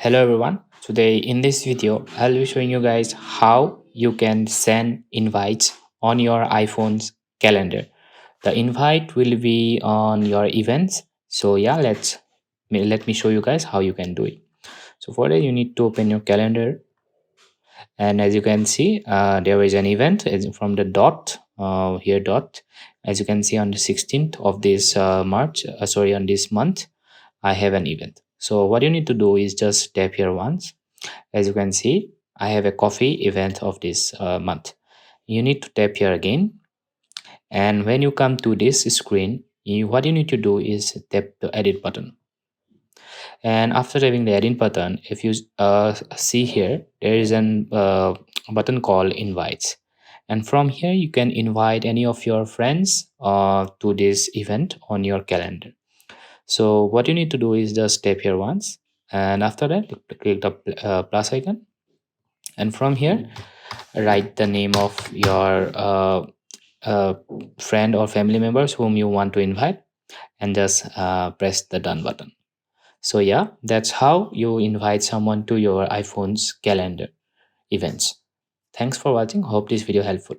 Hello everyone. Today in this video, I'll be showing you guys how you can send invites on your iPhone's calendar. The invite will be on your events. So yeah, let me show you guys how you can do it. So for that, you need to open your calendar, and as you can see, there is an event from the dot here dot. As you can see on the 16th of this March, sorry, on this month, I have an event. So what you need to do is just tap here once. As you can see, I have a coffee event of this month. You need to tap here again, and when you come to this screen, what you need to do is tap the edit button. And after tapping the edit button, if you see here, there is an button called invites, and from here you can invite any of your friends to this event on your calendar. So what you need to do is just tap here once, and after that click the plus icon, and from here write the name of your uh, friend or family members whom you want to invite, and just press the done button. So yeah, that's how you invite someone to your iPhone's calendar events. Thanks for watching. Hope this video helpful.